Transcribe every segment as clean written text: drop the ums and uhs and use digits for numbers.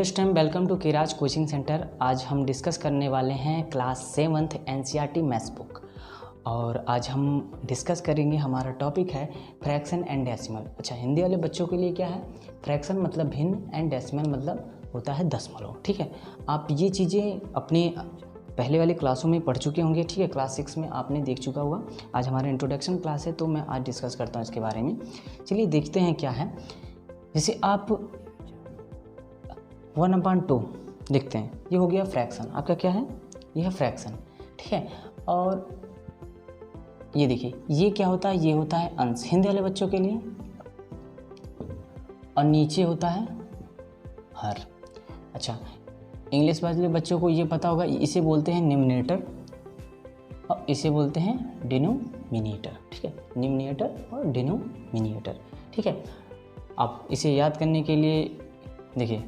Hello student, welcome to Kiraj coaching centre. आज हम discuss करने वाले हैं class 7th NCERT maths book. और आज हम डिस्कस करेंगे, हमारा टॉपिक है फ्रैक्शन एंड डेसिमल। अच्छा, हिंदी वाले बच्चों के लिए क्या है, फ्रैक्शन मतलब भिन्न एंड डेसिमल मतलब होता है दशमलव। ठीक है, आप ये चीज़ें अपने पहले वाली क्लासों में पढ़ चुके होंगे। ठीक है, क्लास 6 में आपने देख चुका हुआ। आज हमारा इंट्रोडक्शन क्लास है, तो मैं आज डिस्कस करता हूँ इसके बारे में। चलिए देखते हैं क्या है। जैसे आप 1/2 लिखते हैं, ये हो गया फ्रैक्शन। आपका क्या है, ये है फ्रैक्शन। ठीक है, और ये देखिए, ये क्या होता है, ये होता है अंश हिंदी वाले बच्चों के लिए, और नीचे होता है हर। अच्छा, इंग्लिश वाले बच्चों को ये पता होगा, इसे बोलते हैं निम्नरेटर और इसे बोलते हैं डिनोमिनेटर। ठीक है, निम्नरेटर और डिनोमिनेटर। ठीक है, आप इसे याद करने के लिए देखिए,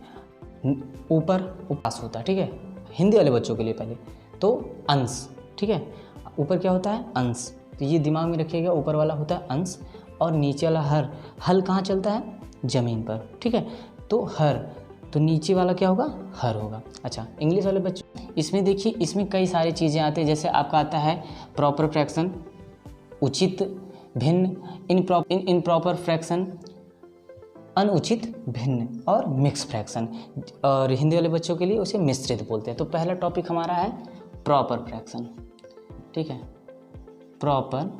ऊपर पास होता है। ठीक है, हिंदी वाले बच्चों के लिए पहले तो अंश। ठीक है, ऊपर क्या होता है, अंश। तो ये दिमाग में रखिएगा, ऊपर वाला होता है अंश और नीचे वाला हर। हल कहाँ चलता है, ज़मीन पर। ठीक है, तो हर, तो नीचे वाला क्या होगा, हर होगा। अच्छा, इंग्लिश वाले बच्चों, इसमें देखिए, इसमें कई सारी चीज़ें आती हैं। जैसे आपका आता है प्रॉपर फ्रैक्शन, उचित भिन्न, इनप्रॉपर फ्रैक्शन, अनुचित भिन्न और मिक्स फ्रैक्शन। और हिंदी वाले बच्चों के लिए उसे मिश्रित बोलते हैं। तो पहला टॉपिक हमारा है प्रॉपर फ्रैक्शन। ठीक है, प्रॉपर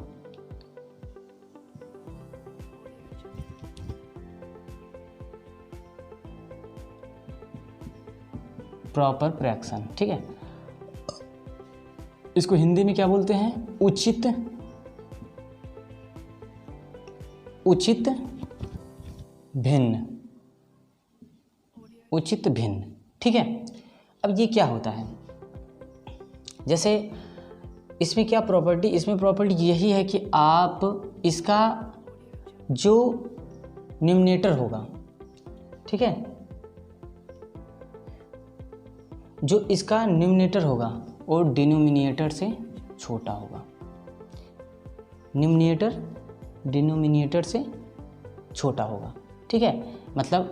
फ्रैक्शन। ठीक है, इसको हिंदी में क्या बोलते हैं, उचित भिन्न, उचित भिन्न। ठीक है, अब ये क्या होता है, जैसे इसमें क्या प्रॉपर्टी, इसमें प्रॉपर्टी यही है कि आप इसका जो न्यूमरेटर होगा, ठीक है, जो इसका न्यूमरेटर होगा वो डिनोमिनेटर से छोटा होगा। न्यूमरेटर डिनोमिनेटर से छोटा होगा। ठीक है, मतलब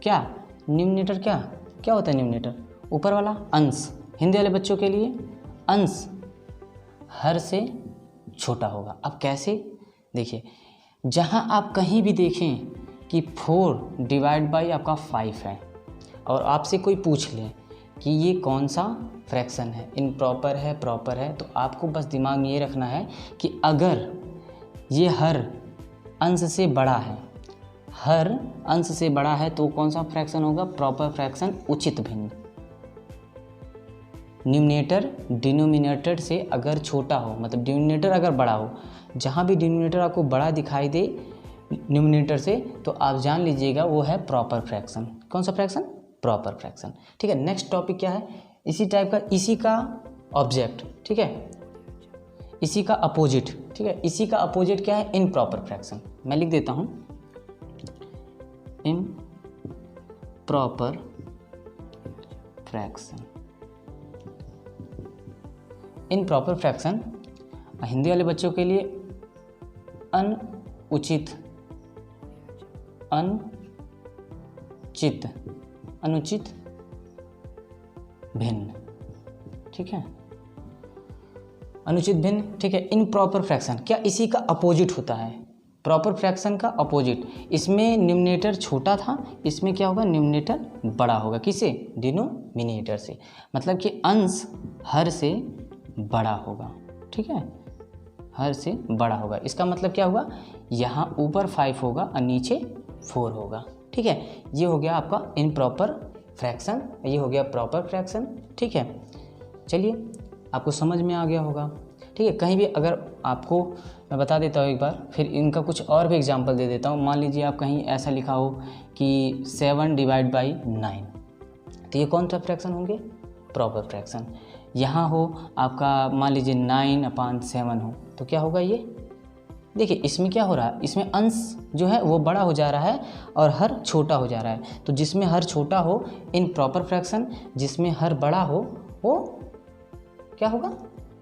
क्या, न्यूमरेटर क्या होता है, न्यूमरेटर ऊपर वाला अंश। हिंदी वाले बच्चों के लिए अंश हर से छोटा होगा। अब कैसे, देखिए, जहाँ आप कहीं भी देखें कि 4 डिवाइड बाई आपका 5 है और आपसे कोई पूछ ले कि ये कौन सा फ्रैक्शन है, इनप्रॉपर है, प्रॉपर है, तो आपको बस दिमाग में ये रखना है कि अगर ये हर अंश से बड़ा है, हर अंश से बड़ा है, तो कौन सा फ्रैक्शन होगा, प्रॉपर फ्रैक्शन, उचित भिन्न। न्यूमरेटर डिनोमिनेटर से अगर छोटा हो, मतलब डिनोमिनेटर अगर बड़ा हो, जहाँ भी डिनोमिनेटर आपको बड़ा दिखाई दे न्यूमरेटर से, तो आप जान लीजिएगा वो है प्रॉपर फ्रैक्शन। कौन सा फ्रैक्शन, प्रॉपर फ्रैक्शन। ठीक है, नेक्स्ट टॉपिक क्या है, इसी टाइप का, इसी का ऑब्जेक्ट। ठीक है, इसी का अपोजिट। ठीक है, इसी का अपोजिट क्या है, इनप्रॉपर फ्रैक्शन। मैं लिख देता हूँ, improper fraction. Improper fraction Hindi वाले बच्चों के लिए अनुचित भिन्न। ठीक है, अनुचित भिन्न। ठीक है, इनप्रॉपर फ्रैक्शन क्या, इसी का अपोजिट होता है, प्रॉपर फ्रैक्शन का अपोजिट। इसमें न्यूमरेटर छोटा था, इसमें क्या होगा, न्यूमरेटर बड़ा होगा। किसे, डिनोमिनेटर से, मतलब कि अंश हर से बड़ा होगा। ठीक है, हर से बड़ा होगा। इसका मतलब क्या हुआ, यहाँ ऊपर 5 होगा और नीचे 4 होगा। ठीक है, ये हो गया आपका इनप्रॉपर फ्रैक्शन, ये हो गया प्रॉपर फ्रैक्शन। ठीक है, चलिए, आपको समझ में आ गया होगा। ठीक है, कहीं भी अगर आपको, मैं बता देता हूँ एक बार, फिर इनका कुछ और भी एग्जांपल दे देता हूँ। मान लीजिए आप कहीं ऐसा लिखा हो कि 7 डिवाइड बाई 9, तो ये कौन सा फ्रैक्शन होंगे, प्रॉपर फ्रैक्शन। यहाँ हो आपका, मान लीजिए 9/7 हो, तो क्या होगा ये, देखिए इसमें क्या हो रहा है, इसमें अंश जो है वो बड़ा हो जा रहा है और हर छोटा हो जा रहा है। तो जिसमें हर छोटा हो इन प्रॉपर फ्रैक्शन, जिसमें हर बड़ा हो वो क्या होगा,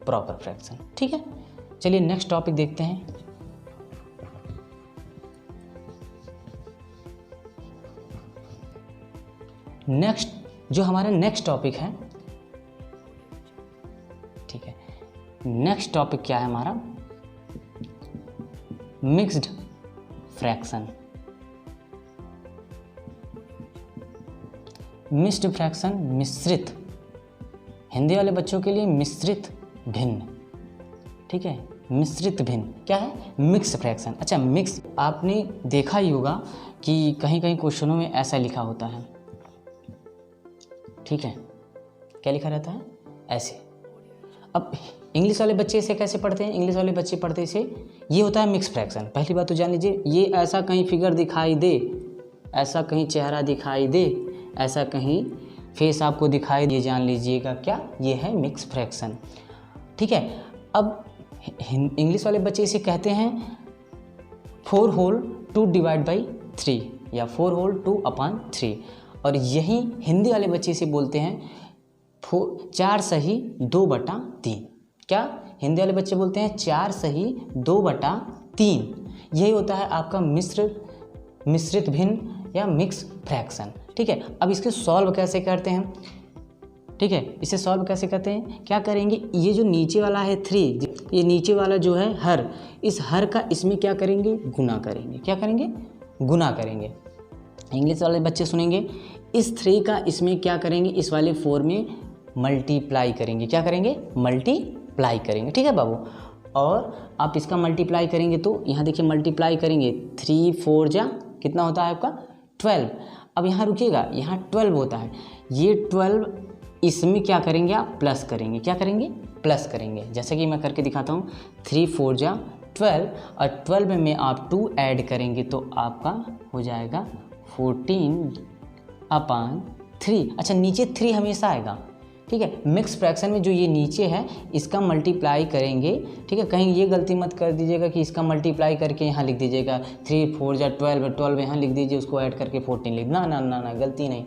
प्रॉपर फ्रैक्शन। ठीक है, चलिए नेक्स्ट टॉपिक देखते हैं। नेक्स्ट जो हमारा नेक्स्ट टॉपिक है, ठीक है, नेक्स्ट टॉपिक क्या है हमारा, मिक्स्ड फ्रैक्शन। मिक्स्ड फ्रैक्शन मिश्रित, हिंदी वाले बच्चों के लिए मिश्रित भिन्न, ठीक है, मिश्रित भिन्न क्या है, मिक्स फ्रैक्शन। अच्छा, मिक्स आपने देखा ही होगा कि कहीं कहीं क्वेश्चनों में ऐसा लिखा होता है, ठीक है, क्या लिखा रहता है, ऐसे। अब इंग्लिश वाले बच्चे इसे कैसे पढ़ते हैं, इंग्लिश वाले बच्चे पढ़ते इसे, ये होता है मिक्स फ्रैक्शन। पहली बात तो जान लीजिए, ये ऐसा कहीं फिगर दिखाई दे, ऐसा कहीं चेहरा दिखाई दे, ऐसा कहीं फेस आपको दिखाई दे, जान लीजिएगा क्या, ये है मिक्स फ्रैक्शन, ठीक है। अब इंग्लिश वाले बच्चे इसे कहते हैं 4 होल 2 डिवाइड बाई 3 या 4 होल 2/3, और यही हिंदी वाले बच्चे इसे बोलते हैं 4 सही 2/3। क्या हिंदी वाले बच्चे बोलते हैं 4 सही 2/3। यही होता है आपका मिश्रित भिन्न या मिक्स फ्रैक्शन, ठीक है। अब इसके सॉल्व कैसे करते हैं, ठीक है, इसे सॉल्व कैसे करते हैं, क्या करेंगे, ये जो नीचे वाला है 3, ये नीचे वाला जो है हर, इस हर का इसमें क्या करेंगे, गुना करेंगे, क्या करेंगे, गुना करेंगे। इंग्लिश वाले बच्चे सुनेंगे, इस 3 का इसमें क्या करेंगे, इस वाले 4 में मल्टीप्लाई करेंगे, क्या करेंगे, मल्टीप्लाई करेंगे, ठीक है बाबू। और आप इसका मल्टीप्लाई करेंगे तो यहाँ देखिए मल्टीप्लाई करेंगे, 3 4 जा कितना होता है आपका 12। अब यहाँ रुकिएगा, यहाँ 12 होता है, ये 12 इसमें क्या करेंगे आप, प्लस करेंगे, क्या करेंगे, प्लस करेंगे। जैसे कि मैं करके दिखाता हूँ, 3 4 जा 12, और 12 में आप 2 ऐड करेंगे तो आपका हो जाएगा 14/3। अच्छा, नीचे 3 हमेशा आएगा, ठीक है। मिक्स फ्रैक्शन में जो ये नीचे है इसका मल्टीप्लाई करेंगे, ठीक है, कहीं ये गलती मत कर दीजिएगा कि इसका मल्टीप्लाई करके यहाँ लिख दीजिएगा 3 4 जा 12, 12 यहाँ लिख दीजिए, उसको ऐड करके 14 लिख, ना ना ना ना, गलती नहीं।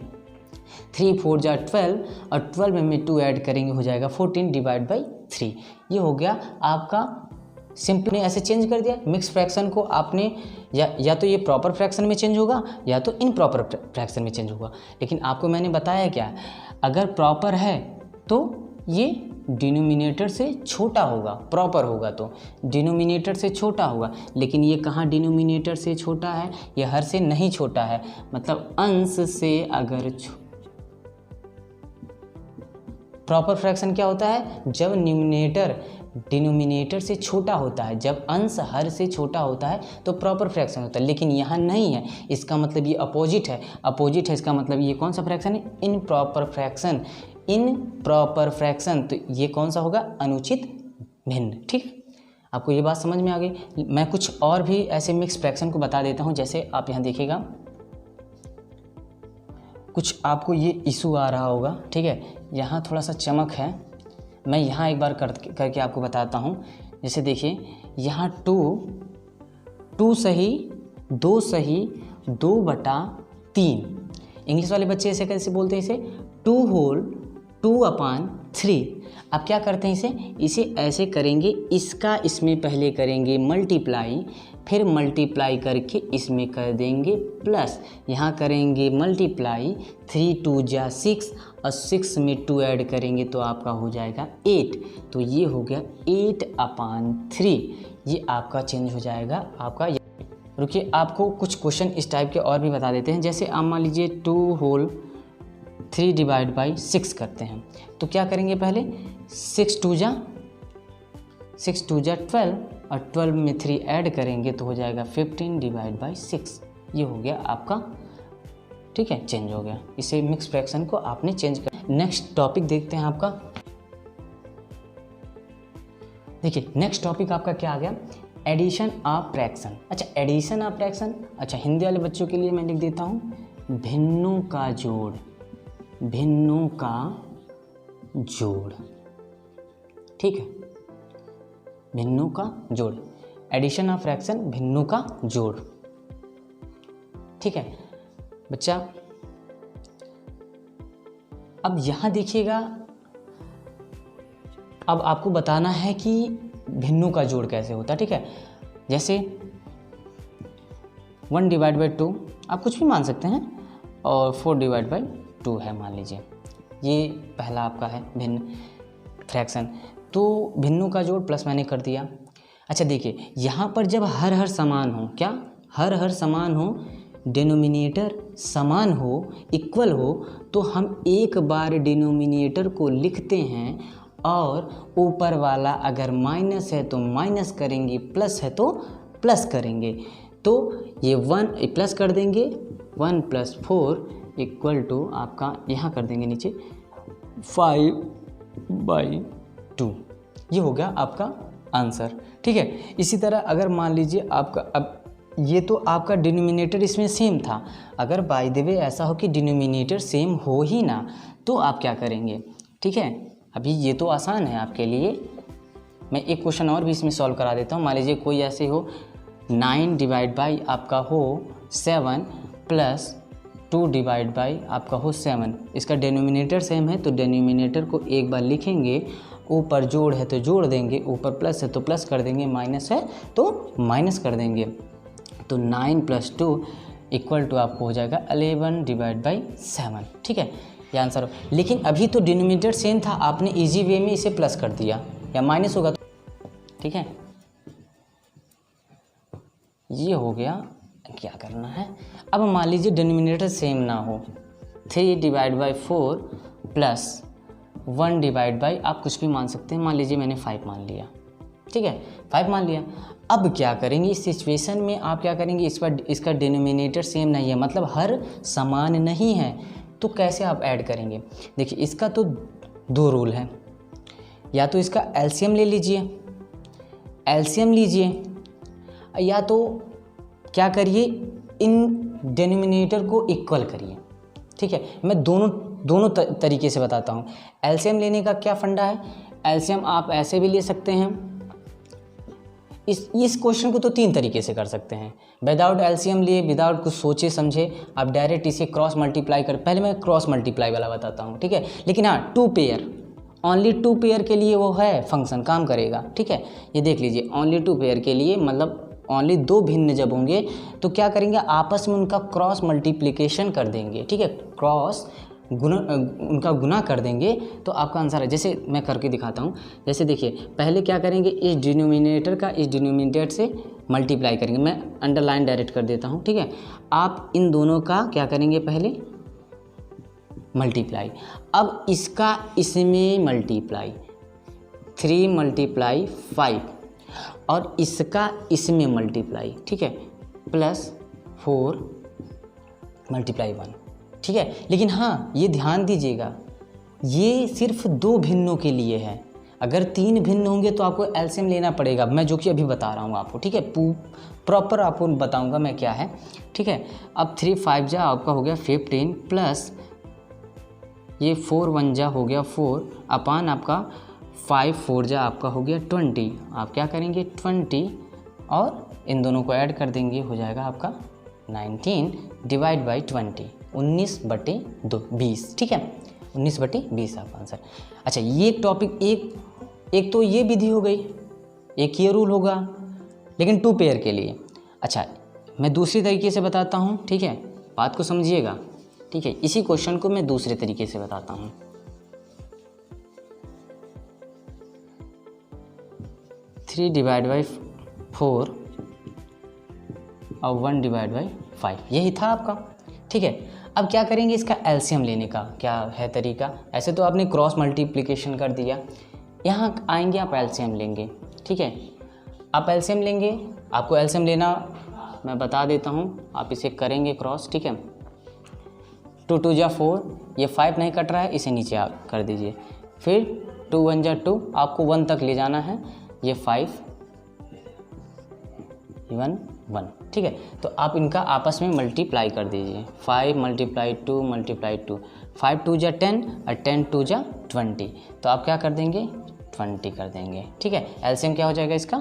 3 4 जा 12 और 12 में 2 ऐड करेंगे, हो जाएगा 14 डिवाइड बाई 3। ये हो गया आपका, सिंपली ऐसे चेंज कर दिया। मिक्स फ्रैक्शन को आपने या तो ये प्रॉपर फ्रैक्शन में चेंज होगा या तो इनप्रॉपर फ्रैक्शन में चेंज होगा। लेकिन आपको मैंने बताया क्या, अगर प्रॉपर है तो ये डिनोमिनेटर से छोटा होगा, प्रॉपर होगा तो डिनोमिनेटर से छोटा होगा। लेकिन ये कहाँ डिनोमिनेटर से छोटा है, ये हर से नहीं छोटा है, मतलब अंश से अगर प्रॉपर फ्रैक्शन क्या होता है, जब न्यूमिनेटर डिनोमिनेटर से छोटा होता है, जब अंश हर से छोटा होता है तो प्रॉपर फ्रैक्शन होता है। लेकिन यहाँ नहीं है, इसका मतलब ये अपोजिट है, अपोजिट है, इसका मतलब ये कौन सा फ्रैक्शन है, इनप्रॉपर फ्रैक्शन, इनप्रॉपर फ्रैक्शन। तो ये कौन सा होगा, अनुचित भिन्न, ठीक। आपको ये बात समझ में आ गई। मैं कुछ और भी ऐसे मिक्स फ्रैक्शन को बता देता हूँ। जैसे आप यहाँ देखिएगा, कुछ आपको ये इशू आ रहा होगा, ठीक है, यहाँ थोड़ा सा चमक है, मैं यहाँ एक बार करके आपको बताता हूँ। जैसे देखिए, यहाँ 2 सही 2 सही 2/3। इंग्लिश वाले बच्चे ऐसे कैसे बोलते हैं, इसे 2 होल 2/3। अब क्या करते हैं, इसे ऐसे करेंगे, इसका इसमें पहले करेंगे मल्टीप्लाई, फिर मल्टीप्लाई करके इसमें कर देंगे प्लस, यहाँ करेंगे मल्टीप्लाई, 3 2 जा 6 और 6 में 2 ऐड करेंगे तो आपका हो जाएगा 8। तो ये हो गया 8/3। ये आपका चेंज हो जाएगा आपका। रुकिए, आपको कुछ क्वेश्चन इस टाइप के और भी बता देते हैं। जैसे आप मान लीजिए 2 होल 3 डिवाइड बाई 6 करते हैं, तो क्या करेंगे, पहले 6 2 जा 12 और 12 में 3 ऐड करेंगे तो हो जाएगा 15 डिवाइड बाई 6। ये हो गया आपका, ठीक है, चेंज हो गया। इसे मिक्स फ्रैक्शन को आपने चेंज कर। नेक्स्ट टॉपिक देखते हैं आपका। देखिए, नेक्स्ट टॉपिक आपका क्या आ गया, एडिशन ऑफ फ्रैक्शन। अच्छा, एडिशन ऑफ फ्रैक्शन, अच्छा हिंदी वाले बच्चों के लिए मैं लिख देता हूँ, भिन्नों का जोड़, भिन्नों का जोड़, ठीक है, भिन्नों का जोड़, एडिशन ऑफ फ्रैक्शन, भिन्नों का जोड़, ठीक है बच्चा। अब यहाँ देखिएगा, अब आपको बताना है कि भिन्नों का जोड़ कैसे होता है, ठीक है। जैसे 1 डिवाइड बाई 2 आप कुछ भी मान सकते हैं, और 4 डिवाइड बाई 2 है मान लीजिए, ये पहला आपका है भिन्न फ्रैक्शन। तो भिन्नों का जोड़ प्लस मैंने कर दिया। अच्छा देखिए यहाँ पर जब हर हर समान हो, क्या हर हर समान हो, डिनोमिनेटर समान हो, इक्वल हो, तो हम एक बार डिनोमिनेटर को लिखते हैं और ऊपर वाला अगर माइनस है तो माइनस करेंगे, प्लस है तो प्लस करेंगे। तो ये 1 प्लस कर देंगे, 1 + 4 = आपका यहाँ कर देंगे नीचे 5/2। ये हो गया आपका आंसर। ठीक है, इसी तरह अगर मान लीजिए आपका, अब ये तो आपका डिनोमिनेटर इसमें सेम था, अगर बाय द वे ऐसा हो कि डिनोमिनेटर सेम हो ही ना, तो आप क्या करेंगे। ठीक है, अभी ये तो आसान है आपके लिए, मैं एक क्वेश्चन और भी इसमें सॉल्व करा देता हूँ। मान लीजिए कोई ऐसे हो 9 डिवाइड बाई आपका हो 7 + 2 डिवाइड बाई आपका हो 7। इसका डिनोमिनेटर सेम है तो डिनोमिनेटर को एक बार लिखेंगे, ऊपर जोड़ है तो जोड़ देंगे, ऊपर प्लस है तो प्लस कर देंगे, माइनस है तो माइनस कर देंगे। तो 9 + 2 = आपको हो जाएगा 11 डिवाइड बाई 7। ठीक है, ये आंसर हो। लेकिन अभी तो डिनोमिनेटर सेम था, आपने इजी वे में इसे प्लस कर दिया या माइनस होगा। ठीक है, ये हो गया। क्या करना है अब, मान लीजिए डिनोमिनेटर सेम ना हो, 3 डिवाइड बाई 4 + 1 डिवाइड बाई, आप कुछ भी मान सकते हैं, मान लीजिए मैंने 5 मान लिया। ठीक है, 5 मान लिया। अब क्या करेंगे इस सिचुएशन में, आप क्या करेंगे, इस पर इसका डिनोमिनेटर सेम नहीं है, मतलब हर समान नहीं है, तो कैसे आप ऐड करेंगे। देखिए इसका तो 2 रूल है, या तो इसका एलसीएम ले लीजिए, एलसीएम लीजिए, या तो क्या करिए, इन डिनोमिनेटर को इक्वल करिए। ठीक है, मैं दोनों तरीके से बताता हूँ। एलसीएम लेने का क्या फंडा है, एलसीएम आप ऐसे भी ले सकते हैं। इस क्वेश्चन को तो 3 तरीके से कर सकते हैं, विदाउट एलसीएम लिए, विदाउट कुछ सोचे समझे, आप डायरेक्ट इसे क्रॉस मल्टीप्लाई कर। पहले मैं क्रॉस मल्टीप्लाई वाला बताता हूँ। ठीक है, लेकिन हाँ 2 पेयर, ओनली 2 पेयर के लिए वो है फंक्शन काम करेगा। ठीक है, ये देख लीजिए, ओनली 2 पेयर के लिए, मतलब ओनली 2 भिन्न जब होंगे तो क्या करेंगे, आपस में उनका क्रॉस मल्टीप्लिकेशन कर देंगे। ठीक है, क्रॉस उनका गुना कर देंगे तो आपका आंसर है। जैसे मैं करके दिखाता हूँ, जैसे देखिए पहले क्या करेंगे, इस डिनोमिनेटर का इस डिनोमिनेटर से मल्टीप्लाई करेंगे। मैं अंडरलाइन डायरेक्ट कर देता हूँ। ठीक है, आप इन दोनों का क्या करेंगे, पहले मल्टीप्लाई, अब इसका इसमें मल्टीप्लाई, 3 × 5 और इसका इसमें मल्टीप्लाई। ठीक है, +4 × 1। ठीक है, लेकिन हाँ ये ध्यान दीजिएगा, ये सिर्फ 2 भिन्नों के लिए है। अगर 3 भिन्न होंगे तो आपको एलसीएम लेना पड़ेगा, मैं जो कि अभी बता रहा हूँ आपको। ठीक है, प्रॉपर आपको बताऊँगा मैं क्या है। ठीक है, अब 3 × 5 जा आपका हो गया 15 प्लस ये 4 × 1 जा हो गया 4 अपान आपका 5 × 4 जा आपका हो गया 20। आप क्या करेंगे 20 और इन दोनों को ऐड कर देंगे, हो जाएगा आपका 19 डिवाइड बाई 20, 19/20। ठीक है, 19/20 आपका आंसर। अच्छा, ये टॉपिक एक तो ये विधि हो गई, एक ये रूल होगा, लेकिन 2 पेयर के लिए। अच्छा, मैं दूसरी तरीके से बताता हूँ। ठीक है, बात को समझिएगा। ठीक है, इसी क्वेश्चन को मैं दूसरे तरीके से बताता हूँ। 3 डिवाइड बाई 4 और 1 डिवाइड बाई 5, यही था आपका। ठीक है, अब क्या करेंगे, इसका एलसीएम लेने का क्या है तरीका। ऐसे तो आपने क्रॉस मल्टीप्लिकेशन कर दिया, यहाँ आएंगे आप एलसीएम लेंगे। ठीक है, आप एलसीएम लेंगे, आपको एलसीएम लेना मैं बता देता हूँ, आप इसे करेंगे क्रॉस। ठीक है, 2 × 2 = 4, ये 5 नहीं कट रहा है, इसे नीचे आप कर दीजिए। फिर 2 × 1 = 2, आपको 1 तक ले जाना है, ये 5 1 1। ठीक है, तो आप इनका आपस में मल्टीप्लाई कर दीजिए, 5 × 2 × 2, 5 × 2 = 10 और 10 × 2 = 20, तो आप क्या कर देंगे 20 कर देंगे। ठीक है, एलसीएम क्या हो जाएगा इसका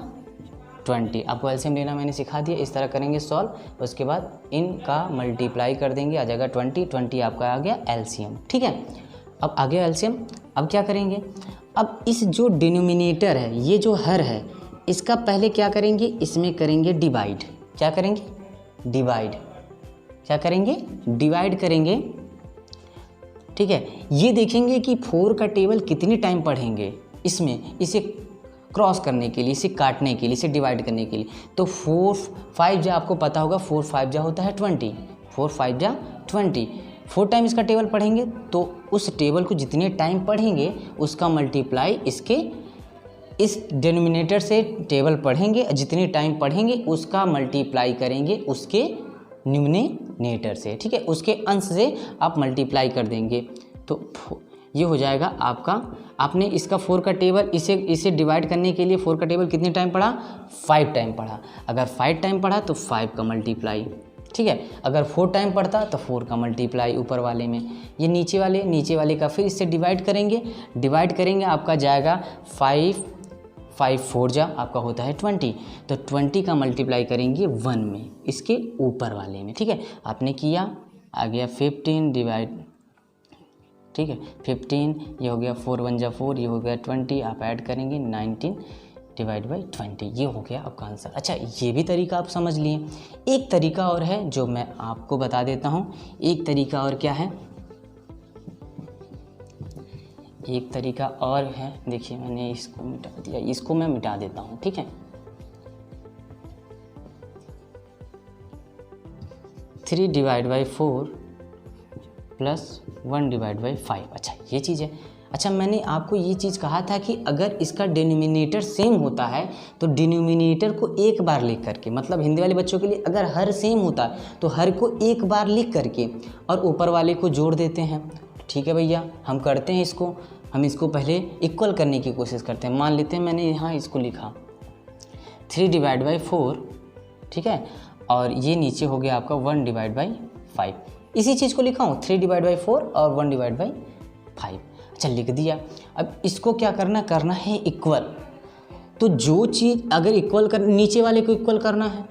20। आपको एलसीएम लेना मैंने सिखा दिया, इस तरह करेंगे सॉल्व, उसके बाद इनका मल्टीप्लाई कर देंगे, आ जाएगा 20 आपका आ गया एलसीएम। ठीक है, अब आ गया एलसीएम। अब क्या करेंगे, अब इस जो डिनोमिनेटर है, ये जो हर है, इसका पहले क्या करेंगे, इसमें करेंगे डिवाइड। क्या करेंगे डिवाइड, क्या करेंगे डिवाइड करेंगे। ठीक है। ये देखेंगे कि 4 का टेबल कितने टाइम पढ़ेंगे इसमें, इसे क्रॉस करने के लिए, इसे काटने के लिए, इसे डिवाइड करने के लिए। तो 4 5 जा आपको पता होगा 4 5 जा होता है 20, 4 5 जा 20, 4 टाइम इसका टेबल पढ़ेंगे तो उस टेबल को जितने टाइम पढ़ेंगे उसका मल्टीप्लाई इसके इस डिनोमिनेटर से टेबल पढ़ेंगे, जितने टाइम पढ़ेंगे उसका मल्टीप्लाई करेंगे उसके न्यूमिनेटर से, ठीक है, उसके अंश से आप मल्टीप्लाई कर देंगे। तो ये हो जाएगा आपका, आपने इसका 4 का टेबल इसे डिवाइड करने के लिए 4 का टेबल कितने टाइम पढ़ा, 5 टाइम पढ़ा। अगर 5 टाइम पढ़ा तो 5 का मल्टीप्लाई, ठीक है। अगर 4 टाइम पढ़ता तो 4 का मल्टीप्लाई ऊपर वाले में, ये नीचे वाले का फिर इससे डिवाइड करेंगे आपका जाएगा 5 5 4 जा आपका होता है 20, तो 20 का मल्टीप्लाई करेंगे 1 में, इसके ऊपर वाले में, ठीक है। आपने किया, आ गया 15 डिवाइड, ठीक है, 15, ये हो गया 4 1 जा 4, ये हो गया 20, आप ऐड करेंगे 19 डिवाइड बाई 20, ये हो गया आपका आंसर। अच्छा, ये भी तरीका आप समझ लिए। एक तरीका और है जो मैं आपको बता देता हूँ। एक तरीका और क्या है, एक तरीका और है, देखिए मैंने इसको मिटा दिया, इसको मैं मिटा देता हूँ, ठीक है। 3 divide by 4 plus 1 divide by 5, अच्छा ये चीज़ है। अच्छा, मैंने आपको ये चीज़ कहा था कि अगर इसका डिनोमिनेटर सेम होता है तो डिनोमिनेटर को एक बार लिख करके, मतलब हिंदी वाले बच्चों के लिए अगर हर सेम होता है तो हर को एक बार लिख करके और ऊपर वाले को जोड़ देते हैं, ठीक है भैया। हम करते हैं इसको, हम इसको पहले इक्वल करने की कोशिश करते हैं। मान लेते हैं मैंने यहाँ इसको लिखा 3 डिवाइड बाई 4, ठीक है, और ये नीचे हो गया आपका 1 डिवाइड बाई 5, इसी चीज़ को लिखा हूँ 3 डिवाइड बाई 4 और 1 डिवाइड बाई 5। अच्छा, लिख दिया। अब इसको क्या करना है इक्वल। तो जो चीज़ अगर इक्वल कर, नीचे वाले को इक्वल करना है,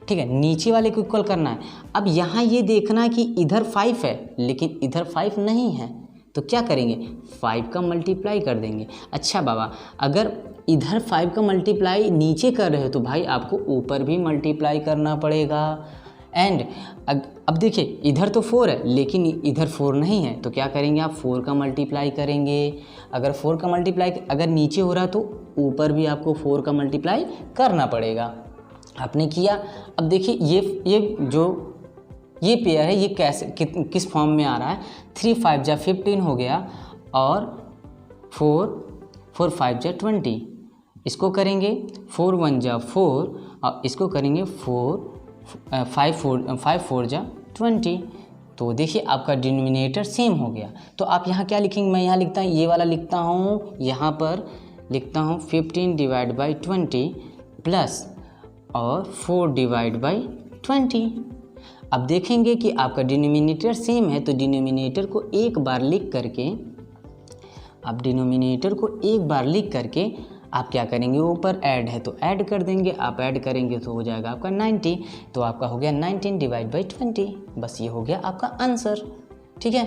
ठीक है, नीचे वाले को इक्वल करना है। अब यहाँ ये देखना है कि इधर 5 है लेकिन इधर 5 नहीं है, तो क्या करेंगे, 5 का मल्टीप्लाई कर देंगे। अच्छा बाबा, अगर इधर 5 का मल्टीप्लाई नीचे कर रहे हो तो भाई आपको ऊपर भी मल्टीप्लाई करना पड़ेगा। एंड अब देखिए इधर तो 4 है लेकिन इधर 4 नहीं है, तो क्या करेंगे आप 4 का मल्टीप्लाई करेंगे। अगर 4 का मल्टीप्लाई अगर नीचे हो रहा है तो ऊपर भी आपको 4 का मल्टीप्लाई करना पड़ेगा। आपने किया। अब देखिए ये पेयर है, ये कैसे किस फॉर्म में आ रहा है, 3 5 जा 15 हो गया और 4 5 जा 20, इसको करेंगे 4 1 जा 4 और इसको करेंगे 5 4 जा 20। तो देखिए आपका डिनोमिनेटर सेम हो गया। तो आप यहाँ क्या लिखेंगे, मैं यहाँ लिखता हूँ, ये वाला लिखता हूँ, यहाँ पर लिखता हूँ 15 डिवाइड बाई 20 प्लस और 4 डिवाइड बाई 20। अब देखेंगे कि आपका डिनोमिनेटर सेम है तो डिनोमिनेटर को एक बार लिख करके, आप डिनोमिनेटर को एक बार लिख करके आप क्या करेंगे, ऊपर ऐड है तो ऐड कर देंगे। आप ऐड करेंगे तो हो जाएगा आपका 90, तो आपका हो गया 19 डिवाइड बाई 20। बस ये हो गया आपका आंसर, ठीक है।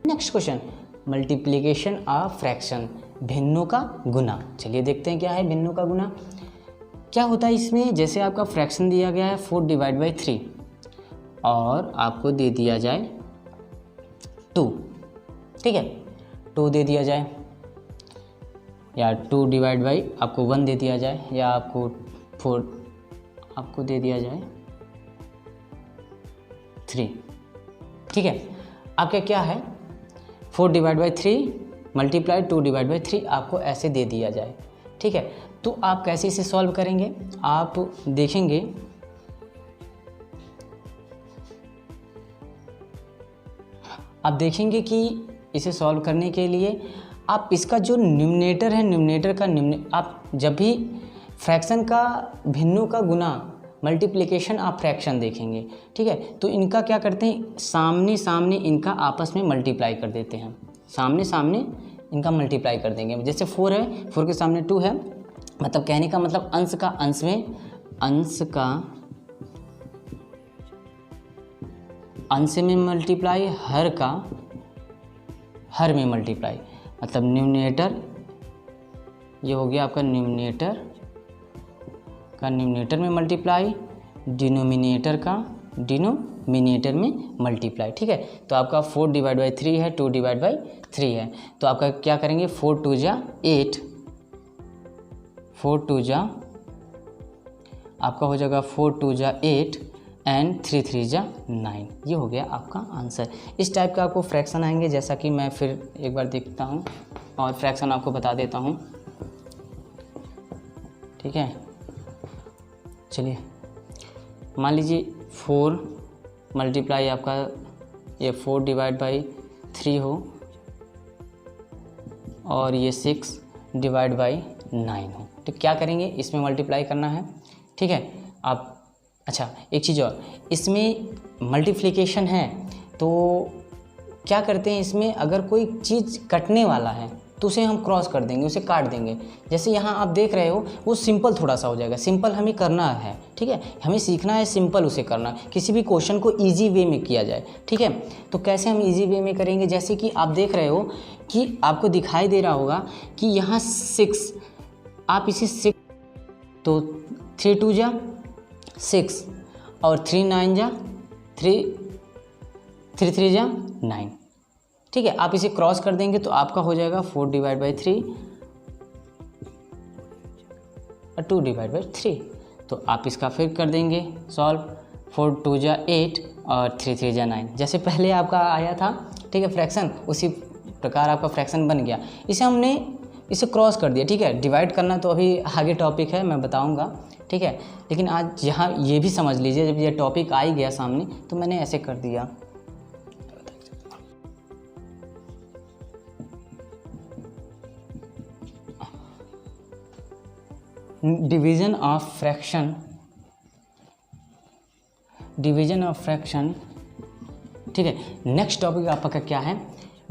Next question, multiplication of fraction, भिन्नों का गुना। चलिए देखते हैं क्या है भिन्नों का गुना। क्या होता है इसमें, जैसे आपका फ्रैक्शन दिया गया है 4 डिवाइड बाई 3 और आपको दे दिया जाए 2, ठीक है, 2 दे दिया जाए, या 2 डिवाइड बाई आपको 1 दे दिया जाए, या आपको 4 आपको दे दिया जाए 3, ठीक है। आपका क्या है 4 divide by 3 multiply 2 divide by 3 आपको ऐसे दे दिया जाए, ठीक है। तो आप कैसे इसे सॉल्व करेंगे, आप देखेंगे कि इसे सॉल्व करने के लिए आप इसका जो न्यूमरेटर है, न्यूमरेटर का आप जब भी फ्रैक्शन का भिन्नों का गुना मल्टीप्लिकेशन आप फ्रैक्शन देखेंगे, ठीक है, तो इनका क्या करते हैं, सामने सामने इनका आपस में मल्टीप्लाई कर देते हैं, सामने सामने इनका मल्टीप्लाई कर देंगे। जैसे 4 है, 4 के सामने 2 है, मतलब कहने का मतलब अंश का अंश में, अंश का अंश में मल्टीप्लाई, हर का हर में मल्टीप्लाई, मतलब न्यूमरेटर, ये हो गया आपका न्यूमरेटर का न्यूमरेटर में मल्टीप्लाई, डिनोमिनेटर का डिनोमिनेटर में मल्टीप्लाई। ठीक है, तो आपका 4/3 है, 2/3 है, तो आपका क्या करेंगे 4 2 जा 8, 4 2 जा आपका हो जाएगा 4 2 जा 8 एंड 3 3 जा 9। ये हो गया आपका आंसर। इस टाइप का आपको फ्रैक्शन आएंगे, जैसा कि मैं फिर एक बार देखता हूँ और फ्रैक्शन आपको बता देता हूँ। ठीक है, चलिए मान लीजिए 4 मल्टीप्लाई आपका ये 4/3 हो और ये 6/9 हो, तो क्या करेंगे इसमें मल्टीप्लाई करना है। ठीक है, आप अच्छा एक चीज़ और, इसमें मल्टीप्लिकेशन है तो क्या करते हैं, इसमें अगर कोई चीज़ कटने वाला है तो उसे हम क्रॉस कर देंगे, उसे काट देंगे। जैसे यहाँ आप देख रहे हो वो सिंपल थोड़ा सा हो जाएगा, सिंपल हमें करना है। ठीक है, हमें सीखना है सिंपल उसे करना, किसी भी क्वेश्चन को इजी वे में किया जाए। ठीक है, तो कैसे हम इजी वे में करेंगे, जैसे कि आप देख रहे हो कि आपको दिखाई दे रहा होगा कि यहाँ 6, आप इसे 6 तो 3 2 जा 6 और 3 9 जा 3 3 जा 9। ठीक है, आप इसे क्रॉस कर देंगे तो आपका हो जाएगा 4/3 और 2/3। तो आप इसका फिर कर देंगे सॉल्व, 4 2 जा 8 और 3 3 जा 9, जैसे पहले आपका आया था। ठीक है, फ्रैक्शन उसी प्रकार आपका फ्रैक्शन बन गया। इसे हमने इसे क्रॉस कर दिया। ठीक है, डिवाइड करना तो अभी आगे टॉपिक है, मैं बताऊंगा। ठीक है, लेकिन आज यहाँ ये भी समझ लीजिए, जब ये टॉपिक आ ही गया सामने तो मैंने ऐसे कर दिया। Division of fraction, division of fraction. ठीक है, नेक्स्ट टॉपिक आपका क्या है,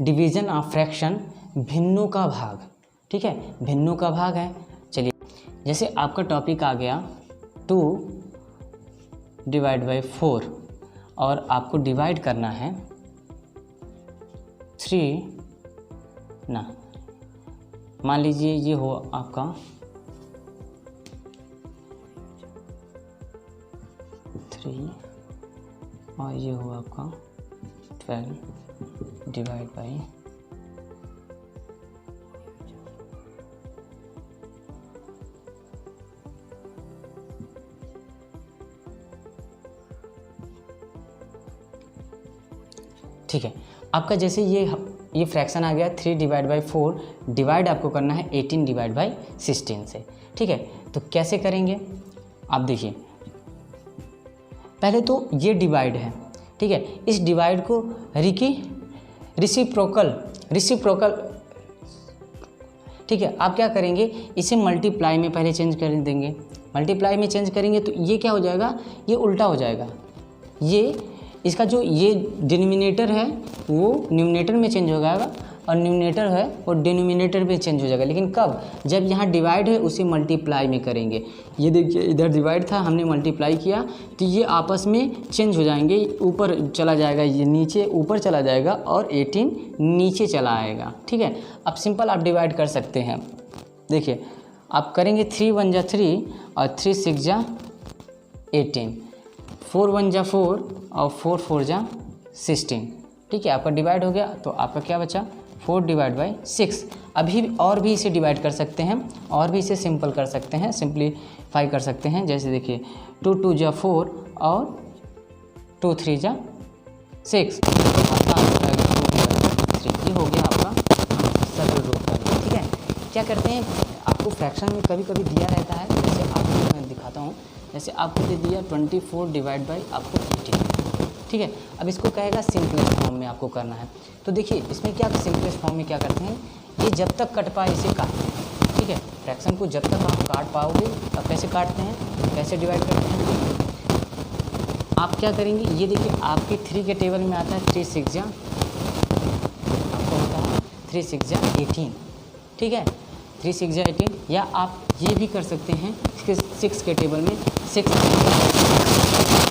डिवीज़न ऑफ फ्रैक्शन, भिन्नों का भाग। ठीक है, भिन्नों का भाग है। चलिए, जैसे आपका टॉपिक आ गया 2/4 और आपको डिवाइड करना है 3 ना, मान लीजिए ये हो आपका 3 और ये हो आपका 12/। ठीक है, आपका जैसे ये फ्रैक्शन आ गया 3/4, डिवाइड आपको करना है 18/16 से। ठीक है, तो कैसे करेंगे आप देखिए, पहले तो ये डिवाइड है। ठीक है, इस डिवाइड को रिसिप्रोकल। ठीक है, आप क्या करेंगे, इसे मल्टीप्लाई में पहले चेंज कर देंगे। मल्टीप्लाई में चेंज करेंगे तो ये क्या हो जाएगा, ये उल्टा हो जाएगा। ये इसका जो ये डिनोमिनेटर है वो न्यूमरेटर में चेंज हो जाएगा और न्यूमरेटर है वो डिनोमिनेटर में चेंज हो जाएगा। लेकिन कब, जब यहाँ डिवाइड है उसे मल्टीप्लाई में करेंगे। ये देखिए इधर डिवाइड था, हमने मल्टीप्लाई किया तो ये आपस में चेंज हो जाएंगे, ऊपर चला जाएगा, ये नीचे ऊपर चला जाएगा और 18 नीचे चला आएगा। ठीक है, अब सिंपल आप डिवाइड कर सकते हैं। देखिए आप करेंगे 3 1 जा 3 और 3 6 जा 18, 4 1 जा 4 और 4 4 जा 16। ठीक है, आपका डिवाइड हो गया तो आपका क्या बचा 4/6। अभी और भी इसे डिवाइड कर सकते हैं और भी इसे सिंपल कर सकते हैं, सिंप्लीफाई कर सकते हैं। जैसे देखिए 2 2 जा 4 और 2 3 जा 6, आपका आंसर आ गया 2/3। ये हो गया आपका सरल रूप का। ठीक है, क्या करते हैं, आपको फ्रैक्शन में कभी कभी दिया रहता है, जैसे आपको मैं दिखाता हूँ। जैसे आपको दे दिया 24/18। ठीक है, अब इसको कहेगा सिंपलेस्ट फॉर्म में आपको करना है। तो देखिए इसमें क्या सिंपलेस्ट फॉर्म में क्या करते हैं, ये जब तक कट पाए इसे काटते हैं। ठीक है, फ्रैक्शन को जब तक आप काट पाओगे, अब कैसे काटते हैं, कैसे डिवाइड करते हैं, आप क्या करेंगे, ये देखिए आपके 3 के टेबल में आता है 3 6 जा, आपको होता है 3 6 जा 18। ठीक है, 3 6 जा 18, या आप ये भी कर सकते हैं 6 के टेबल में 6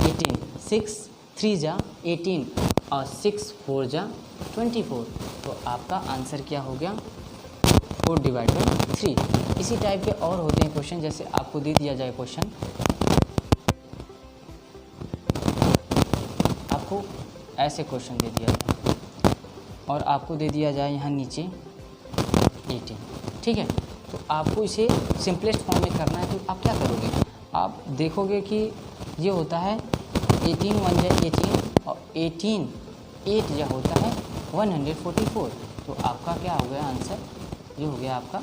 18, 6 3 जा 18 और 6 4 जा 24। तो आपका आंसर क्या हो गया 4/3। इसी टाइप के और होते हैं क्वेश्चन, जैसे आपको दे दिया जाए क्वेश्चन आपको ऐसे क्वेश्चन दे दिया जाए और आपको दे दिया जाए यहाँ नीचे 18, ठीक है। तो आपको इसे सिंपलेस्ट फॉर्म में करना है, तो आप क्या करोगे, आप देखोगे कि ये होता है 18 1 जा 18 और 18 8 जा होता है 144। तो आपका क्या हो गया आंसर, ये हो गया आपका,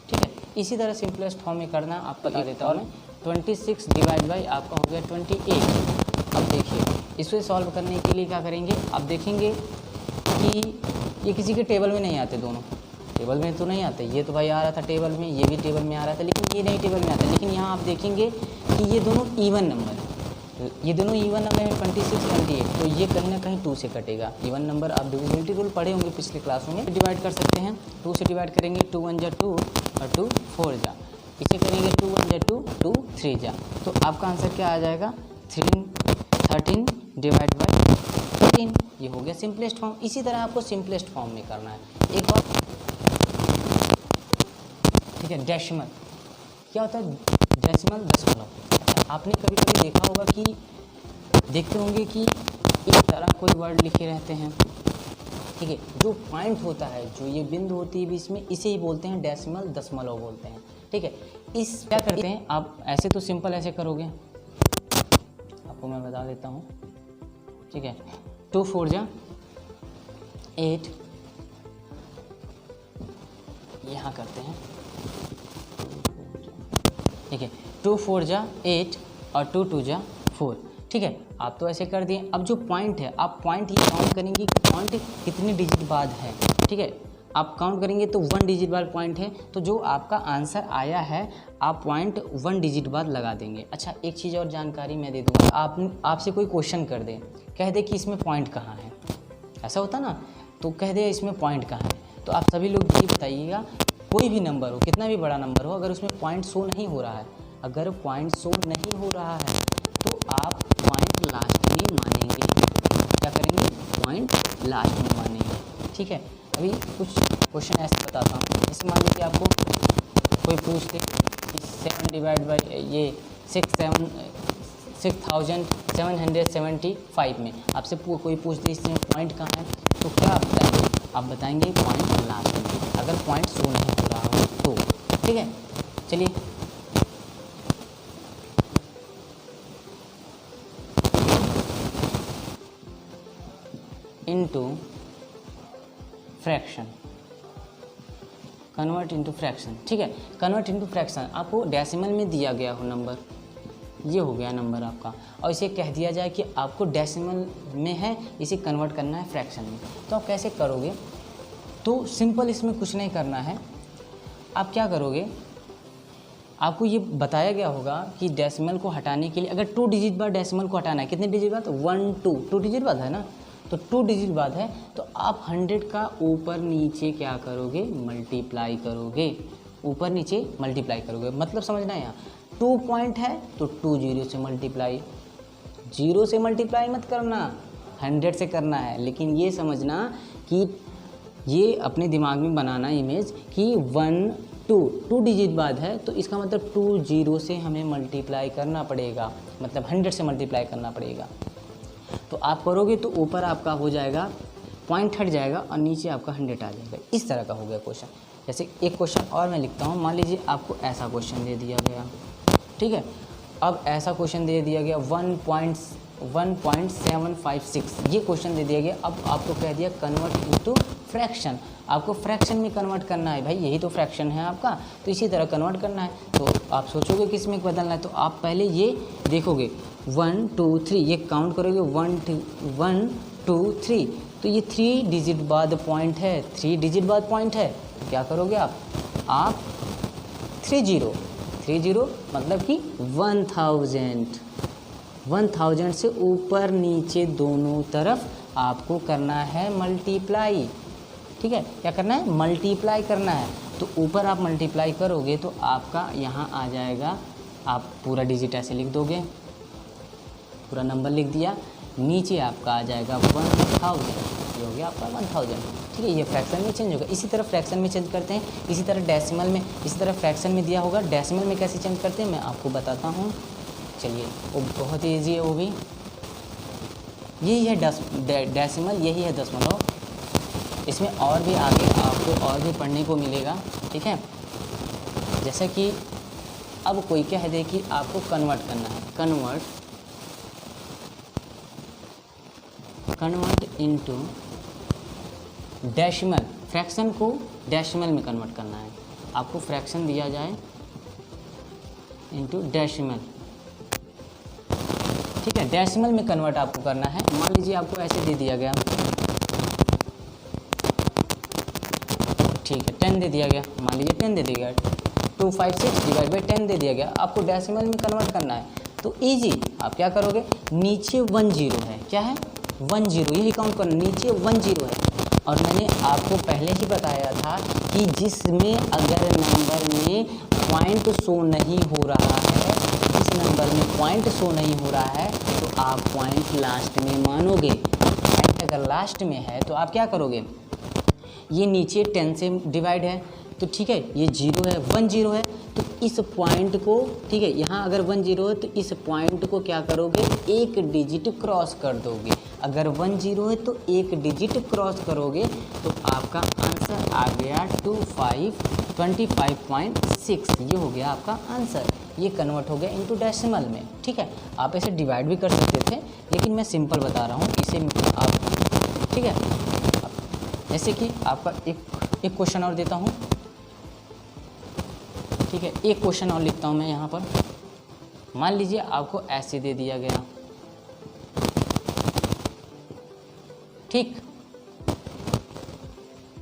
ठीक है। इसी तरह सिंपलेस्ट फॉर्म में करना आप बता देता हूँ मैं। 26 डिवाइड बाई आपका हो गया 28। अब देखिए इसे सॉल्व करने के लिए क्या करेंगे, आप देखेंगे कि ये किसी के टेबल में नहीं आते, दोनों टेबल में तो नहीं आते। ये तो भाई आ रहा था टेबल में, ये भी टेबल में आ रहा था, लेकिन ये नहीं टेबल में आता। लेकिन यहाँ आप देखेंगे कि ये दोनों इवन नंबर है, ये दोनों इवन नंबर है 26 28, तो ये कहीं ना कहीं 2 से कटेगा। इवन नंबर आप डिविजिबिलिटी रूल पढ़े होंगे पिछले क्लासों में, डिवाइड कर सकते हैं। 2 से डिवाइड करेंगे 2 1 जा 2 और 2 4 जा, इसे करेंगे 2 1 जा 2 2 3 जा, तो आपका आंसर क्या आ जाएगा 13 डिवाइड बाई 13। ये हो गया सिंपलेस्ट फॉर्म। इसी तरह आपको सिंपलेस्ट फॉर्म में करना है। एक और, ठीक है, डेसिमल क्या होता है, डेसिमल दशमलव। अच्छा, आपने कभी कभी देखा होगा कि देखते होंगे कि इस तरह कोई वर्ड लिखे रहते हैं, ठीक है। जो पॉइंट होता है, जो ये बिंदु होती है बीच में, इसे ही बोलते हैं डेसिमल, दशमलव बोलते हैं, ठीक है। इस क्या करते हैं आप, ऐसे तो सिंपल ऐसे करोगे, आपको मैं बता देता हूँ, ठीक है। 2 4 जा 8, यहाँ करते हैं, ठीक है। 2 4 जा 8 और 2 2 जा 4, ठीक है। आप तो ऐसे कर दिए। अब जो पॉइंट है, आप पॉइंट ये काउंट करेंगे कि पॉइंट कितने डिजिट बाद है, ठीक है। आप काउंट करेंगे तो 1 डिजिट बाद पॉइंट है, तो जो आपका आंसर आया है आप पॉइंट 1 डिजिट बाद लगा देंगे। अच्छा, एक चीज़ और जानकारी मैं दे दूँगा, आपसे कोई क्वेश्चन कर दे, कह दे कि इसमें पॉइंट कहाँ है, ऐसा होता ना, तो कह दे इसमें पॉइंट कहाँ है, तो आप सभी लोग ये बताइएगा, कोई भी नंबर हो, कितना भी बड़ा नंबर हो, अगर उसमें पॉइंट शो नहीं हो रहा है, अगर पॉइंट शो नहीं हो रहा है तो आप पॉइंट लास्ट में मानेंगे। क्या करेंगे, पॉइंट लास्ट में मानेंगे, ठीक है। अभी कुछ क्वेश्चन ऐसे बताता हूँ, जैसे मान लीजिए आपको कोई पूछ दे कि 7 डिवाइड बाई ये 6775 में आपसे कोई पूछ दे इसमें पॉइंट कहाँ है, तो क्या आप बताएंगे, आप बताएंगे पॉइंट लास्ट में, अगर पॉइंट शो नहीं हो रहा हो तो, ठीक है। चलिए into fraction, convert into fraction, ठीक है। कन्वर्ट इनटू फ्रैक्शन, आपको डेसिमल में दिया गया हो नंबर, ये हो गया नंबर आपका, और इसे कह दिया जाए कि आपको डेसिमल में है, इसे कन्वर्ट करना है फ्रैक्शन में, तो आप कैसे करोगे, तो सिंपल, इसमें कुछ नहीं करना है। आप क्या करोगे, आपको ये बताया गया होगा कि डेसिमल को हटाने के लिए, अगर 2 डिजिट बाद डेसिमल को हटाना है, कितने डिजिट बाद, 1 2 डिजिट बाद है ना, तो 2 डिजिट बाद है, तो आप 100 का ऊपर नीचे क्या करोगे, मल्टीप्लाई करोगे, ऊपर नीचे मल्टीप्लाई करोगे। मतलब समझना है, यहाँ 2 पॉइंट है तो 2 0 से मल्टीप्लाई, 0 से मल्टीप्लाई मत करना, 100 से करना है। लेकिन ये समझना कि ये अपने दिमाग में बनाना इमेज कि 1 2 डिजिट बाद है, तो इसका मतलब 2 0 से हमें मल्टीप्लाई करना पड़ेगा, मतलब 100 से मल्टीप्लाई करना पड़ेगा। तो आप करोगे तो ऊपर आपका हो जाएगा, पॉइंट हट जाएगा और नीचे आपका 100 आ जाएगा। इस तरह का हो गया क्वेश्चन। जैसे एक क्वेश्चन और मैं लिखता हूँ, मान लीजिए आपको ऐसा क्वेश्चन दे दिया गया, ठीक है। अब ऐसा क्वेश्चन दे दिया गया 1.756, ये क्वेश्चन दे दिया गया। अब आपको कह दिया कन्वर्ट इनटू फ्रैक्शन, आपको फ्रैक्शन में कन्वर्ट करना है, भाई यही तो फ्रैक्शन है आपका, तो इसी तरह कन्वर्ट करना है। तो आप सोचोगे किस में बदलना है, तो आप पहले ये देखोगे 1 2 3, ये काउंट करोगे 1 2 3, तो ये 3 डिजिट बाद पॉइंट है, 3 डिजिट बाद पॉइंट है, तो क्या करोगे आप 30 मतलब कि 1000 से ऊपर नीचे दोनों तरफ आपको करना है मल्टीप्लाई, ठीक है। क्या करना है, मल्टीप्लाई करना है। तो ऊपर आप मल्टीप्लाई करोगे तो आपका यहाँ आ जाएगा, आप पूरा डिजिट ऐसे लिख दोगे, पूरा नंबर लिख दिया, नीचे आपका आ जाएगा 1000, ये हो गया आपका 1000, ठीक है। ये फ्रैक्शन में चेंज होगा। इसी तरह फ्रैक्शन में चेंज करते हैं, इसी तरह डेसिमल में, इसी तरह फ्रैक्शन में दिया होगा, डेसिमल में कैसे चेंज करते हैं मैं आपको बताता हूँ। चलिए, वो बहुत ईजी है वो भी। यही है डेसिमल, यही है दशमलव। इसमें और भी आगे आपको और भी पढ़ने को मिलेगा, ठीक है। जैसे कि अब कोई कह दे कि आपको कन्वर्ट करना है, कन्वर्ट इनटू डेसिमल, फ्रैक्शन को डेसिमल में कन्वर्ट करना है। आपको फ्रैक्शन दिया जाए इनटू डेसिमल, ठीक है, डेसिमल में कन्वर्ट आपको करना है। मान लीजिए आपको ऐसे दे दिया गया, ठीक है, 10 दे दिया गया, मान लीजिए 10 दे दिया गया, 256 डिवाइड बाई 10 दे दिया गया, आपको डेसिमल में कन्वर्ट करना है। तो इजी, आप क्या करोगे, नीचे 1 0 है, क्या है 1 0, यही काउंट करना, नीचे 1 0 है। और मैंने आपको पहले ही बताया था कि जिसमें अगर नंबर में पॉइंट शो नहीं हो रहा है, जिस नंबर में पॉइंट शो नहीं हो रहा है, तो आप पॉइंट लास्ट में मानोगे। पॉइंट अगर लास्ट में है तो आप क्या करोगे, ये नीचे 10 से डिवाइड है तो ठीक है, ये 0 है, 1 0 है, तो इस पॉइंट को, ठीक है, यहाँ अगर 1 0 है तो इस पॉइंट को क्या करोगे, एक डिजिट क्रॉस कर दोगे। अगर 1 0 है तो एक डिजिट क्रॉस करोगे तो आपका आंसर आ गया 25.6, ये हो गया आपका आंसर। ये कन्वर्ट हो गया इनटू डेसिमल में, ठीक है। आप ऐसे डिवाइड भी कर सकते थे, लेकिन मैं सिंपल बता रहा हूँ इसे आप, ठीक है। जैसे कि आपका एक क्वेश्चन और देता हूँ, ठीक है, एक क्वेश्चन और लिखता हूँ मैं यहाँ पर। मान लीजिए आपको ऐसे दे दिया गया, ठीक,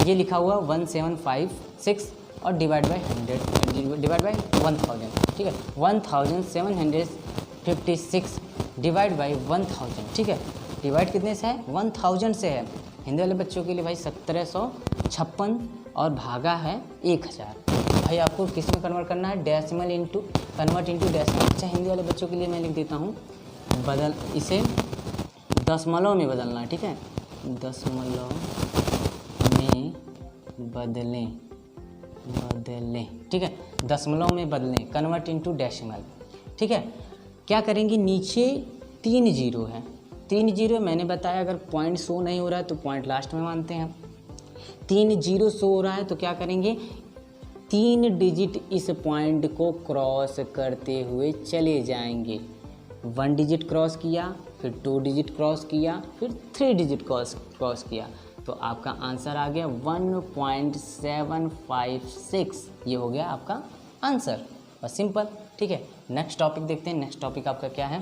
ये लिखा हुआ 1756 और डिवाइड बाई 100, डिवाइड बाई 1000, ठीक है, 1756 डिवाइड बाई 1000, ठीक है। डिवाइड कितने से है, 1000 से है। हिंदी वाले बच्चों के लिए भाई 1756 और भागा है 1000। भाई आपको किस में कन्वर्ट करना है, decimal into, convert into decimal. अच्छा, हिंदी वाले बच्चों के लिए मैं लिख देता हूँ, इसे दशमलव में बदलना है, ठीक है, दशमलव में बदलें, ठीक है, दशमलव में बदलें, कन्वर्ट इनटू डेसिमल, ठीक है। क्या करेंगे, नीचे 3 0 है, 3 0 मैंने बताया, अगर पॉइंट शो नहीं हो रहा है तो पॉइंट लास्ट में मानते हैं। 3 0 शो हो रहा है तो क्या करेंगे, 3 डिजिट इस पॉइंट को क्रॉस करते हुए चले जाएंगे। 1 डिजिट क्रॉस किया, फिर 2 डिजिट क्रॉस किया, फिर 3 डिजिट क्रॉस किया, तो आपका आंसर आ गया 1.756, ये हो गया आपका आंसर। बस सिंपल, ठीक है। नेक्स्ट टॉपिक देखते हैं, नेक्स्ट टॉपिक आपका क्या है।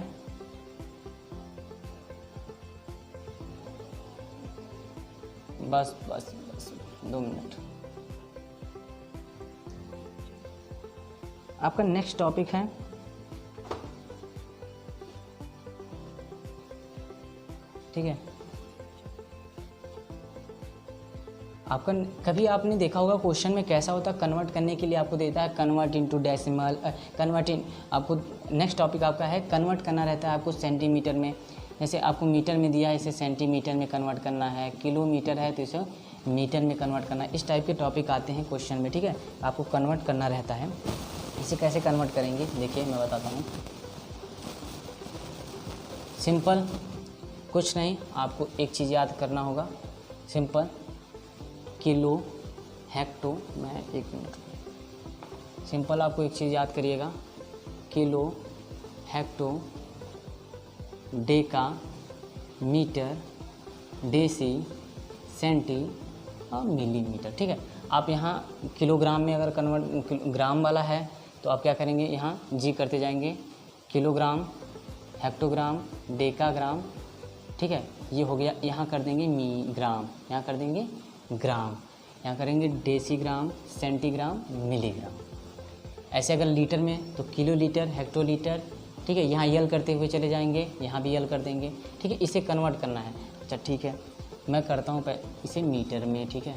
बस 2 मिनट। आपका नेक्स्ट टॉपिक है, ठीक है, आपका कभी आपने देखा होगा क्वेश्चन में कैसा होता है, कन्वर्ट करने के लिए आपको देता है convert into decimal, convert in, आपको नेक्स्ट टॉपिक आपका है कन्वर्ट करना रहता है आपको सेंटीमीटर में। जैसे आपको मीटर में दिया है, इसे सेंटीमीटर में कन्वर्ट करना है, किलोमीटर है तो इसे मीटर में कन्वर्ट करना है। इस टाइप के टॉपिक आते हैं क्वेश्चन में, ठीक है, आपको कन्वर्ट करना रहता है। इसे कैसे कन्वर्ट करेंगे, देखिए मैं बताता हूँ। सिंपल, कुछ नहीं, आपको एक चीज़ याद करना होगा, सिंपल, किलो हेक्टो, मैं 1 मिनट, सिंपल आपको एक चीज़ याद करिएगा, kilo hecto deca metre deci centi और मिलीमीटर, ठीक है। आप यहाँ किलोग्राम में अगर कन्वर्ट ग्राम वाला है तो आप क्या करेंगे, यहाँ जी करते जाएंगे, किलोग्राम, हेक्टोग्राम, डेकाग्राम, ठीक है, ये हो गया। यहाँ कर देंगे ग्राम, यहाँ कर देंगे ग्राम, यहाँ करेंगे डेसीग्राम, सेंटीग्राम, मिलीग्राम। ऐसे अगर लीटर में तो किलो लीटर, हेक्टोलीटर, ठीक है, यहाँ यल करते हुए चले जाएंगे, यहाँ भी यल कर देंगे, ठीक है। इसे कन्वर्ट करना है। अच्छा ठीक है, मैं करता हूँ इसे मीटर में, ठीक है,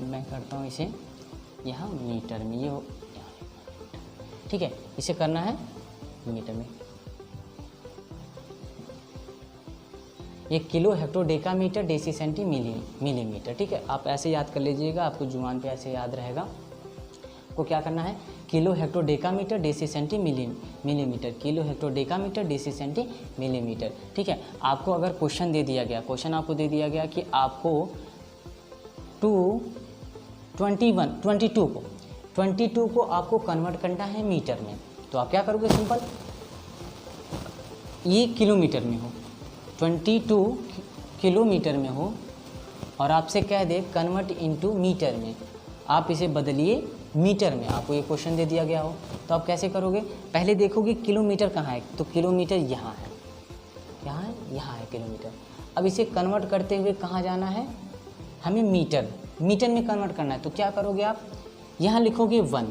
मैं करता हूँ इसे यहाँ मीटर में, ये हो, ठीक है, इसे करना है मीटर में। ये kilo hecto deca metre deci centi millimetre, ठीक है। आप ऐसे याद कर लीजिएगा, आपको जुबान पे ऐसे याद रहेगा। को क्या करना है, kilo hecto deca metre deci centi millimetre, kilo hecto deca metre deci centi millimetre. ठीक है, आपको अगर क्वेश्चन दे दिया गया, क्वेश्चन आपको दे दिया गया कि आपको 22 को आपको कन्वर्ट करना है मीटर में, तो आप क्या करोगे? सिंपल, ये किलोमीटर में हो, 22 किलोमीटर में हो और आपसे कह दे कन्वर्ट इनटू मीटर में, आप इसे बदलिए मीटर में, आपको ये क्वेश्चन दे दिया गया हो, तो आप कैसे करोगे? पहले देखोगे किलोमीटर कहाँ है, तो किलोमीटर यहाँ है, यहाँ है, यहाँ है किलोमीटर। अब इसे कन्वर्ट करते हुए कहाँ जाना है? हमें मीटर में कन्वर्ट करना है, तो क्या करोगे आप? यहाँ लिखोगे 1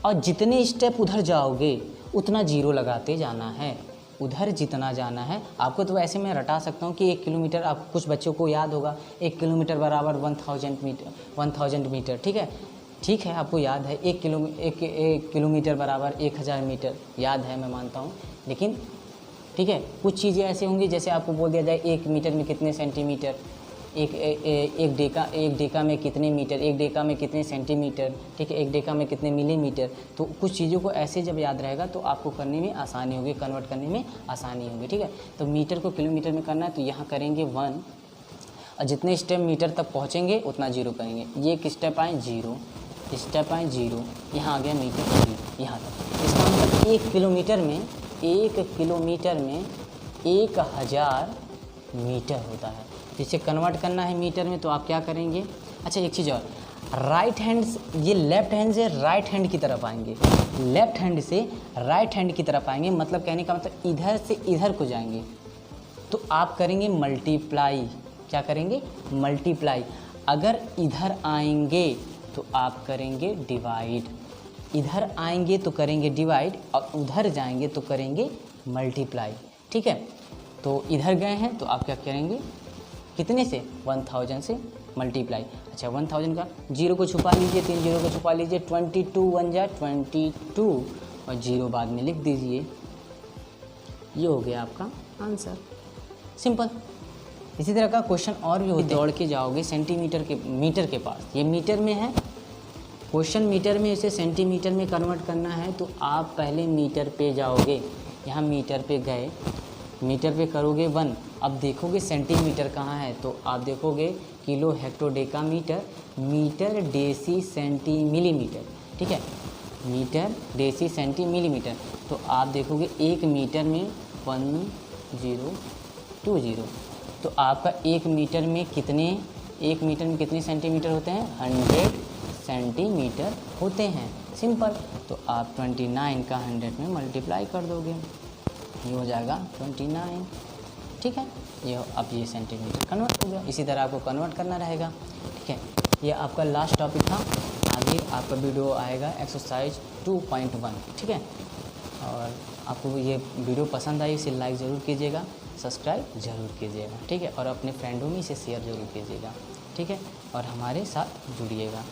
और जितने स्टेप उधर जाओगे उतना 0 लगाते जाना है, उधर जितना जाना है आपको। तो ऐसे मैं रटा सकता हूँ कि 1 किलोमीटर, आप कुछ बच्चों को याद होगा 1 किलोमीटर बराबर 1000 मीटर। ठीक है, आपको याद है 1 किलोमीटर बराबर 1000 मीटर, याद है, मैं मानता हूँ। लेकिन ठीक है, कुछ चीज़ें ऐसी होंगी जैसे आपको बोल दिया जाए 1 मीटर में कितने सेंटीमीटर, एक डेका में कितने मीटर, 1 डेका में कितने सेंटीमीटर, ठीक है, 1 डेका में कितने मिलीमीटर। तो कुछ चीज़ों को ऐसे जब याद रहेगा तो आपको करने में आसानी होगी, कन्वर्ट करने में आसानी होगी। ठीक है, तो मीटर को किलोमीटर में करना है तो यहाँ करेंगे 1 और जितने स्टेप मीटर तक पहुँचेंगे उतना 0 करेंगे। ये एक स्टेप आए 0, स्टेप आए 0, यहाँ आ गया मीटर 0 यहाँ तक। इसका मतलब 1 किलोमीटर में 1000 मीटर होता है। जिसे कन्वर्ट करना है मीटर में तो आप क्या करेंगे? अच्छा, एक चीज़ और, राइट हैंड, ये लेफ्ट हैंड से राइट हैंड की तरफ आएंगे, लेफ्ट हैंड से राइट हैंड की तरफ आएंगे, मतलब कहने का मतलब इधर से इधर को जाएंगे, तो आप करेंगे मल्टीप्लाई। क्या करेंगे? मल्टीप्लाई। अगर इधर आएंगे तो आप करेंगे डिवाइड, इधर आएंगे तो करेंगे डिवाइड और उधर जाएंगे तो करेंगे मल्टीप्लाई। ठीक है, तो इधर गए हैं तो आप क्या करेंगे? कितने से? 1000 से मल्टीप्लाई। अच्छा, 1000 का 0 को छुपा लीजिए, 3 0 को छुपा लीजिए, 22 1 जा 22 और 0 बाद में लिख दीजिए। ये हो गया आपका आंसर, सिंपल। इसी तरह का क्वेश्चन और भी होते हैं। दौड़ के जाओगे मीटर के पास, ये मीटर में है क्वेश्चन, मीटर में इसे सेंटीमीटर में कन्वर्ट करना है तो आप पहले मीटर पे जाओगे, यहाँ मीटर पे गए, मीटर पे करोगे 1, अब देखोगे सेंटीमीटर कहाँ है, तो आप देखोगे kilo hecto deca metre, metre deci centi millimetre. ठीक है, मीटर डेसी सेंटी मिलीमीटर, तो आप देखोगे 1 मीटर में 1020, तो आपका 1 मीटर में कितने सेंटीमीटर होते हैं? 100 सेंटीमीटर होते हैं, सिंपल। तो आप 29 का 100 में मल्टीप्लाई कर दोगे, ये हो जाएगा 29। ठीक है, ये अब ये सेंटीमीटर कन्वर्ट हो गया। इसी तरह आपको कन्वर्ट करना रहेगा। ठीक है, ये आपका लास्ट टॉपिक था। आगे आपका वीडियो आएगा एक्सरसाइज 2.1। ठीक है, और आपको ये वीडियो पसंद आई इसे लाइक ज़रूर कीजिएगा, सब्सक्राइब ज़रूर कीजिएगा। ठीक है, और अपने फ्रेंडों में इसे शेयर ज़रूर कीजिएगा। ठीक है, और हमारे साथ जुड़िएगा।